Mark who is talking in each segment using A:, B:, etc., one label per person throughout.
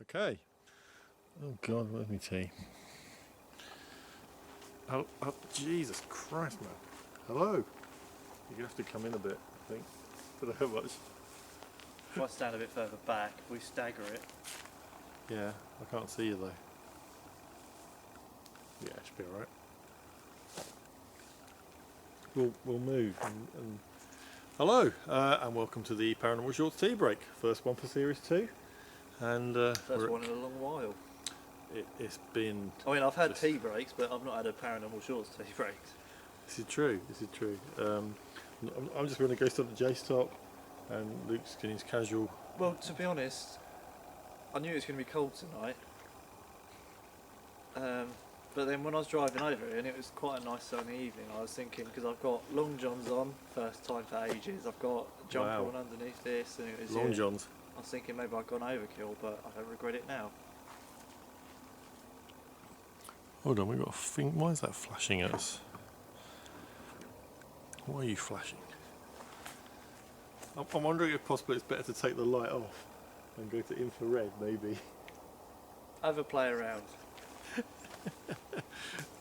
A: Okay. Oh God, where's my tea? Oh, Jesus Christ, man. Hello. You're gonna have to come in a bit, I think. Don't know how much.
B: If I stand a bit further back, we stagger it.
A: Yeah, I can't see you though. Yeah, it should be alright. We'll move. And hello, and welcome to the Paranromal Shorts Tea Break. First one for Series 2. And
B: First one in a long while.
A: It's been...
B: I mean, I've had tea breaks, but I've not had a Paranromal Shorts tea breaks.
A: This is true, this is true. I'm just going to go to the Jase top, and Luke's in his casual...
B: Well, to be honest, I knew it was going to be cold tonight. But then when I was driving over here, and it was quite a nice sunny evening, I was thinking, because I've got long johns on, first time for ages, I've got a jumper on underneath this, and it was...
A: Long johns.
B: I was thinking maybe I'd gone overkill, but I don't regret it now.
A: Hold on, we've got a thing. Why is that flashing at us? Why are you flashing? I'm wondering if possibly it's better to take the light off and go to infrared, maybe.
B: Have a play around.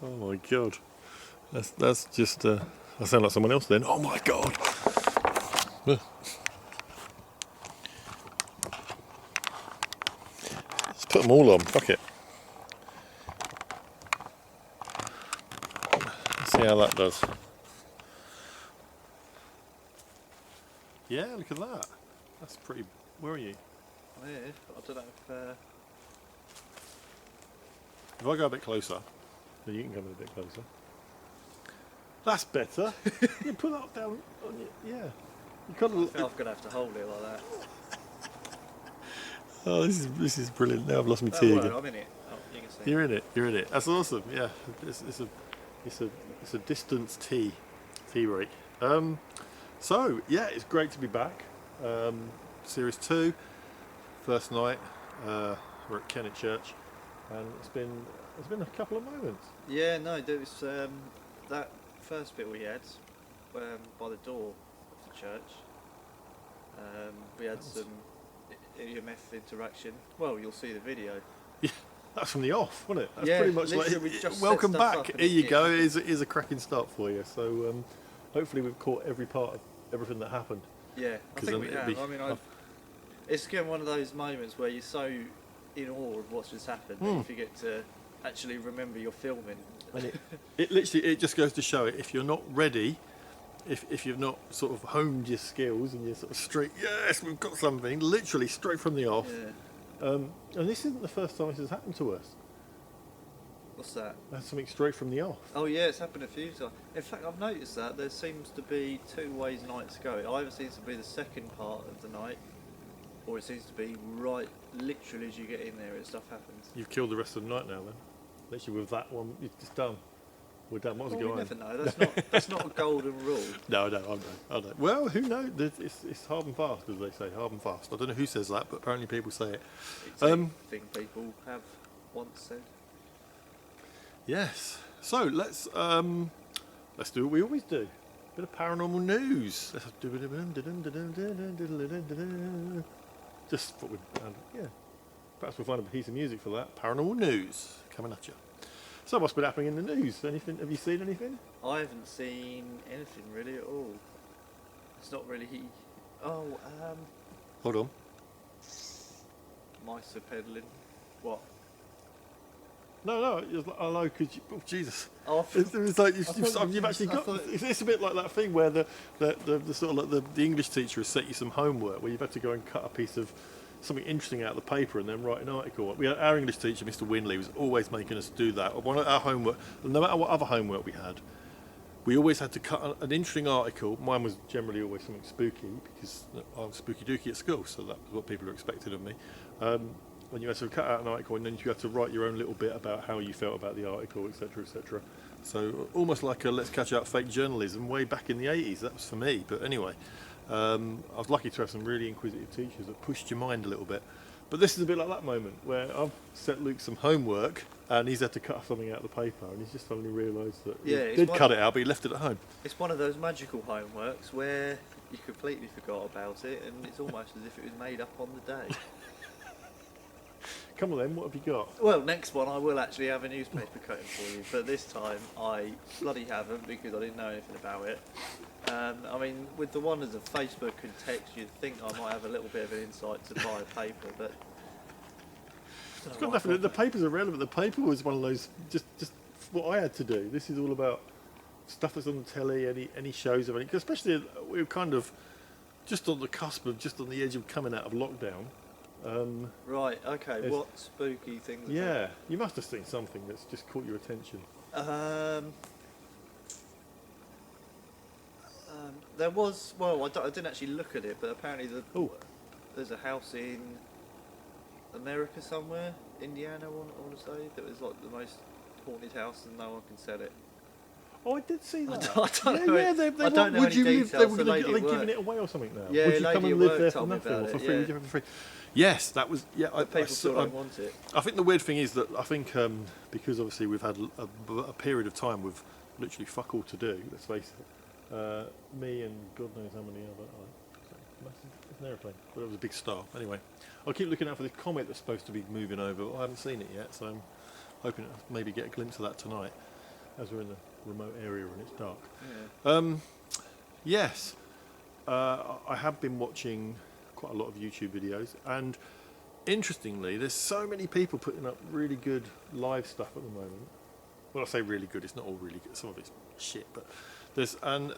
A: Oh my God, that's just. I sound like someone else then. Oh my God. Let's put them all on. Fuck it. Let's see how that does. Yeah, look at that. That's pretty. Where are you?
B: I'm here. I don't know if...
A: If I go a bit closer, then you can come a bit closer. That's better. You put that down on your, yeah. You can't.
B: I think I'm going to have to hold it like that.
A: Oh, this is brilliant. Now I've lost my
B: Oh,
A: tea
B: well,
A: again.
B: I'm in it. Oh, you can see.
A: You're in it. You're in it. That's awesome. Yeah, it's a distance tea break. So yeah, it's great to be back. Series 2, first night. We're at Kennett Church, and it's been a couple of moments.
B: Yeah, no, there was that first bit we had by the door of the church. We had some EMF interaction. Well, you'll see the video.
A: Yeah, that's from the off, wasn't it? That's
B: Yeah,
A: pretty much
B: literally, we
A: like
B: just
A: welcome
B: set stuff
A: back.
B: up
A: Here you
B: and
A: go. It is a cracking start for you. So hopefully we've caught every part of everything that happened.
B: Yeah, I think we have. I mean, it's again one of those moments where you're so in awe of what's just happened that you forget to actually remember you're filming.
A: And it literally just goes to show it. If you're not ready, if you've not sort of honed your skills and you're sort of straight, yes, we've got something, literally straight from the off.
B: Yeah.
A: And this isn't the first time this has happened to us.
B: What's that?
A: That's something straight from the off.
B: Oh yeah, it's happened a few times. In fact, I've noticed that there seems to be two ways nights go. It either seems to be the second part of the night, or it seems to be right, literally as you get in there, stuff happens.
A: You've killed the rest of the night now then. Literally with that one, it's just done. We're done. What was
B: Well,
A: going
B: you
A: on?
B: never know. That's not a golden rule.
A: No, I know. Well, who knows? It's hard and fast, as they say. Hard and fast. I don't know who says that, but apparently people say it.
B: It's a thing people have once said.
A: Yes. So let's do what we always do. Bit of paranormal news. Just what we yeah. Perhaps we'll find a piece of music for that. Paranormal news coming at you. So what's been happening in the news? Anything? Have you seen anything?
B: I haven't seen anything really at all. It's not really. Oh,
A: Hold on.
B: mice are peddling. What?
A: No, I know, because Jesus.
B: Oh,
A: It's like you've actually got. It's a bit like that thing where the sort of like the English teacher has set you some homework where you've had to go and cut a piece of something interesting out of the paper and then write an article. We had our English teacher, Mr. Winley, was always making us do that. One of our homework, no matter what other homework we had, we always had to cut an interesting article. Mine was generally always something spooky because I was spooky dooky at school, so that was what people expected of me. And you had to cut out an article and then you had to write your own little bit about how you felt about the article, etc., etc. So almost like a let's catch out fake journalism way back in the 80s. That was for me. But anyway, I was lucky to have some really inquisitive teachers that pushed your mind a little bit. But this is a bit like that moment where I've set Luke some homework and he's had to cut something out of the paper and he's just suddenly realised that he did cut it out, but he left it at home.
B: It's one of those magical homeworks where you completely forgot about it and it's almost as if it was made up on the day.
A: Come on then, what have you got?
B: Well, next one I will actually have a newspaper cutting for you, but this time I bloody haven't because I didn't know anything about it. I mean, with the wonders of Facebook and text, you'd think I might have a little bit of an insight to buy a paper, but
A: It's got nothing. The paper's irrelevant. The paper was one of those just what I had to do. This is all about stuff that's on the telly, any shows of any. Cause especially we were kind of just on the cusp of, just on the edge of coming out of lockdown.
B: right, okay. What spooky things?
A: Yeah, you must have seen something that's just caught your attention.
B: There was. Well, I didn't actually look at it, but apparently there's a house in America somewhere, Indiana, I want to say, that was like the most haunted house, and no one can sell it.
A: Oh, I did see that.
B: I don't know.
A: Yeah, they
B: I don't know
A: would
B: any
A: you
B: details.
A: live, they were
B: The
A: going
B: lady
A: to
B: at
A: giving
B: work.
A: it away or something now?
B: Yeah,
A: would you
B: lady
A: come and
B: at
A: live
B: work
A: there
B: told
A: for
B: me
A: nothing
B: about
A: or for
B: it,
A: free?
B: yeah.
A: Would you have it for free? Yes, that was. Yeah,
B: But people still don't want it.
A: I think the weird thing is that I think because obviously we've had a period of time with literally fuck all to do. Let's face it. Me and God knows how many other. It's an aeroplane, but it was a big star. Anyway, I'll keep looking out for this comet that's supposed to be moving over. I haven't seen it yet, so I'm hoping to maybe get a glimpse of that tonight, as we're in a remote area and it's dark.
B: Yeah.
A: Yes, I have been watching quite a lot of YouTube videos, and interestingly, there's so many people putting up really good live stuff at the moment. Well, I say really good, it's not all really good, some of it's shit, but there's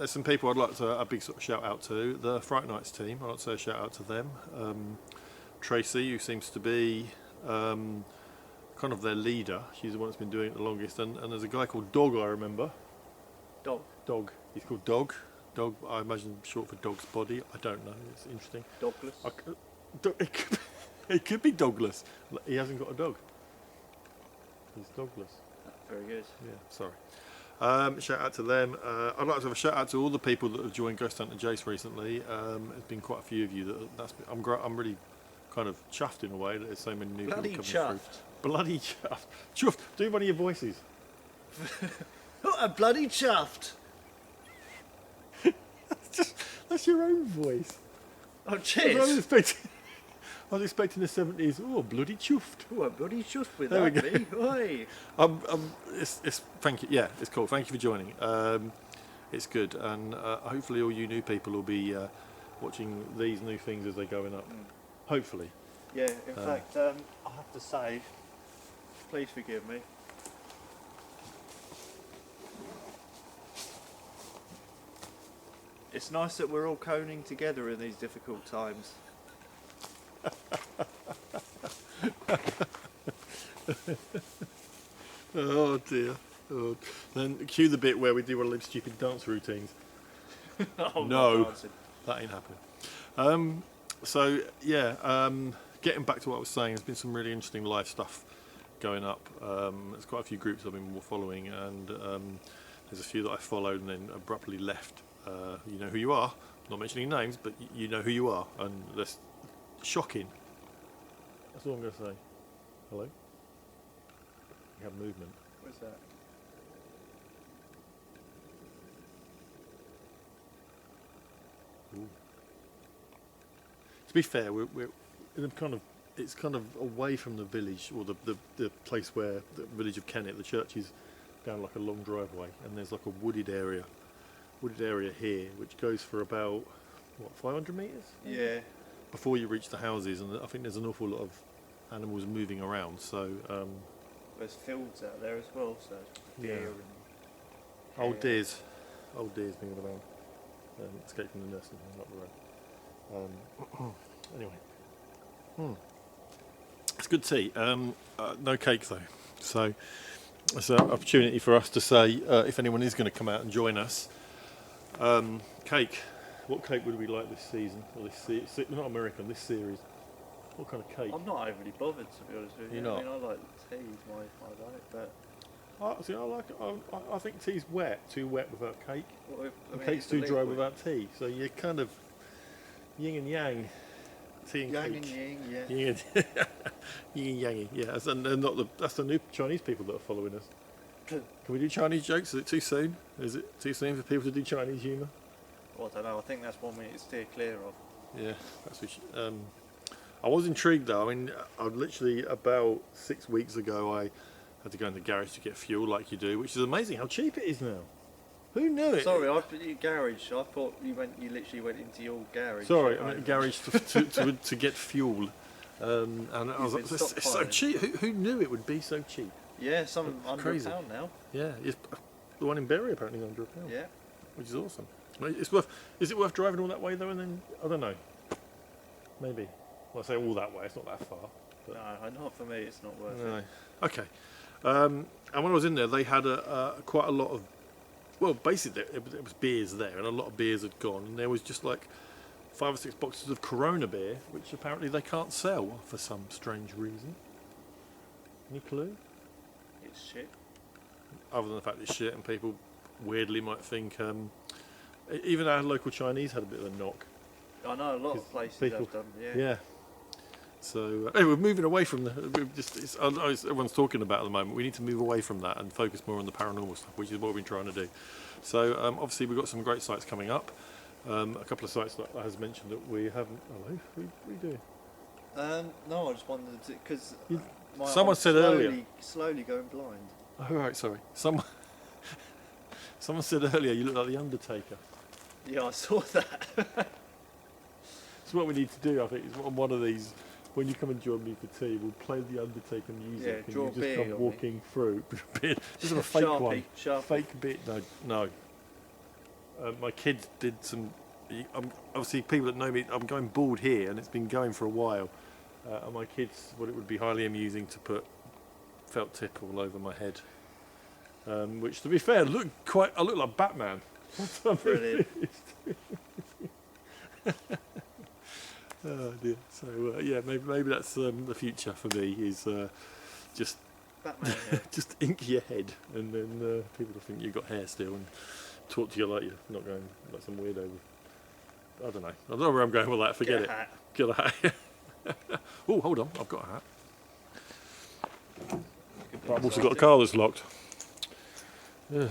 A: some people I'd like to a big sort of shout out to. The Fright Nights team, I'd like to say a shout out to them. Tracy, who seems to be kind of their leader, she's the one that's been doing it the longest, and there's a guy called Dog, I remember. Dog. He's called Dog. Dog, I imagine short for Dog's Body. I don't know. It's interesting.
B: Dogless.
A: It could be Dogless. He hasn't got a dog. He's dogless.
B: Very good.
A: Yeah, sorry. Shout out to them. I'd like to have a shout out to all the people that have joined Ghost Hunter Jase recently. There's been quite a few of you. I'm really kind of chuffed in a way that there's so many new
B: Bloody
A: people
B: chuffed.
A: coming through. Bloody chuffed. Chuffed. Do one of your voices.
B: Oh, I'm bloody chuffed.
A: That's your own voice.
B: Oh,
A: I
B: cheers.
A: was expecting the 70s. Oh, bloody chuffed.
B: Oh, I'm bloody chuffed with
A: There we
B: that, me. Oi.
A: It's thank you. Yeah, it's cool. Thank you for joining. It's good, and hopefully all you new people will be watching these new things as they're going up. Hopefully.
B: Yeah, in fact, I have to say, please forgive me. It's nice that we're all coning together in these difficult times.
A: Oh dear. Oh. Then cue the bit where we do one of them stupid dance routines.
B: Oh,
A: No. That ain't happening. So yeah, getting back to what I was saying, there's been some really interesting live stuff going up. There's quite a few groups I've been following, and there's a few that I followed and then abruptly left. You know who you are. Not mentioning names, but you know who you are, and that's shocking. That's all I'm going to say. Hello. You have movement.
B: What's that?
A: Ooh. To be fair, we're in a kind of, it's kind of away from the village, or the place where the village of Kennett. The church is down like a long driveway, and there's like a wooded area here, which goes for about 500 metres.
B: Yeah.
A: Before you reach the houses, and I think there's an awful lot of animals moving around. So
B: There's fields out there as well, so deer
A: Yeah.
B: and
A: old deers being around, escaped from the nursing home up the road. Anyway, it's good tea. No cake though, so it's an opportunity for us to say if anyone is going to come out and join us. Cake. What cake would we like this season? Or this not American, this series. What kind of cake?
B: I'm not overly bothered, to be honest with you.
A: You're not?
B: I mean, I like tea, my like, but
A: I think tea's wet, too wet without cake.
B: well,
A: And cake's too dry without tea. So you're kind of yin and yang. Tea and
B: yang
A: cake.
B: and yang, yeah.
A: Yin and yangy. Yeah, and that's the new Chinese people that are following us. Can we do Chinese jokes? Is it too soon? Is it too soon for people to do Chinese humour?
B: Well, I don't know. I think that's one we need to steer clear of.
A: Yeah, that's what we should. I was intrigued though. I mean, I literally about 6 weeks ago I had to go in the garage to get fuel, like you do, which is amazing how cheap it is now. Who knew it?
B: Sorry, I put your garage. I thought you literally went into your garage.
A: Sorry, I meant the garage to get fuel. And I was like, it's so cheap. Who knew it would be so cheap?
B: Yeah, some
A: Crazy.
B: £100 now.
A: Yeah, the one in Bury apparently is £100.
B: Yeah.
A: Which is awesome. It's worth. Is it worth driving all that way though? And then I don't know. Maybe. Well, I say all that way. It's not that far. But
B: No, not for me. It's not worth
A: no.
B: it.
A: Okay. And when I was in there, they had quite a lot of. Well, basically, it was beers there, and a lot of beers had gone. And there was just like 5 or 6 boxes of Corona beer, which apparently they can't sell for some strange reason. Any clue?
B: It's shit.
A: Other than the fact it's shit, and people weirdly might think. Even our local Chinese had a bit of a knock.
B: I know a lot of places have done. Yeah.
A: Yeah. So anyway, we're moving away from I know everyone's talking about at the moment. We need to move away from that and focus more on the paranormal stuff, which is what we've been trying to do. So obviously we've got some great sites coming up. A couple of sites that I has mentioned that we haven't. Hello, what are you doing?
B: No, I just wondered because
A: someone said earlier.
B: Slowly going blind.
A: Oh right, sorry. Someone said earlier you look like the Undertaker.
B: Yeah, I saw that.
A: So what we need to do, I think, is on one of these. When you come and join me for tea, we'll play the Undertaker music,
B: Yeah, draw
A: and you
B: a
A: just
B: beard
A: come
B: on
A: walking through. Just a fake one.
B: Sharpie.
A: Fake bit. No. My kids did some. Obviously, people that know me, I'm going bald here, and it's been going for a while. And my kids thought it would be highly amusing to put felt tip all over my head. Which, to be fair, I look like Batman.
B: Brilliant.
A: Oh dear. So yeah, maybe that's the future for me is just
B: Batman, yeah.
A: just ink your head, and then people will think you've got hair still and talk to you like you're not going like some weirdo. I don't know where I'm going with that. Forget
B: Get
A: it.
B: a hat.
A: Get a hat. Oh, hold on, I've got a hat. But I've also got a car that's locked. Ugh.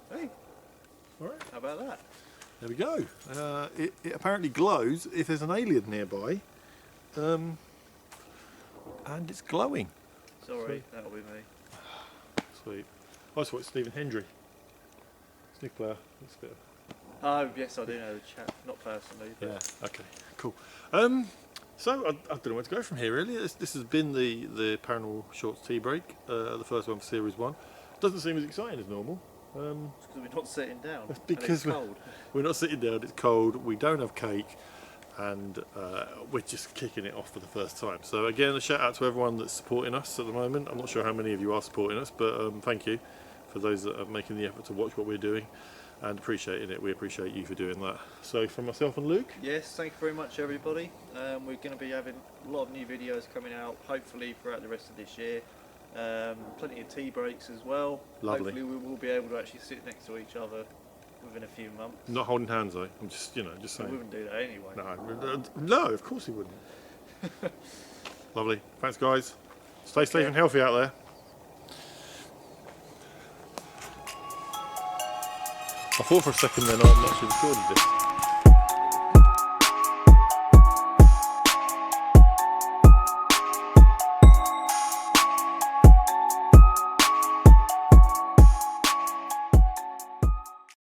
B: Hey,
A: All right.
B: how about that?
A: There we go. It apparently glows if there's an alien nearby, and it's glowing.
B: Sorry,
A: Sweet.
B: that'll be me.
A: Sweet. I just watched Stephen Hendry. Snick player. It's a bit of,
B: Oh, yes, I do know the chap. Not personally, but
A: yeah. Okay. Cool. So I don't know where to go from here. Really, this has been the Paranormal Shorts tea break, the first one for Series 1. Doesn't seem as exciting as normal.
B: it's because we're not sitting down.
A: That's
B: and
A: because
B: it's cold.
A: We're not sitting down. It's cold. We don't have cake, and we're just kicking it off for the first time. So again, a shout out to everyone that's supporting us at the moment. I'm not sure how many of you are supporting us, but thank you for those that are making the effort to watch what we're doing and appreciating it. We appreciate you for doing that. So from myself and Luke.
B: Yes, thank you very much, everybody. We're going to be having a lot of new videos coming out, hopefully throughout the rest of this year. Plenty of tea breaks as well.
A: Lovely.
B: Hopefully, we will be able to actually sit next to each other within a few months.
A: Not holding hands though. I'm just
B: We
A: saying.
B: wouldn't do that anyway.
A: No, of course he wouldn't. Lovely. Thanks, guys. Stay safe and healthy out there. I thought for a second then I'm actually recorded this.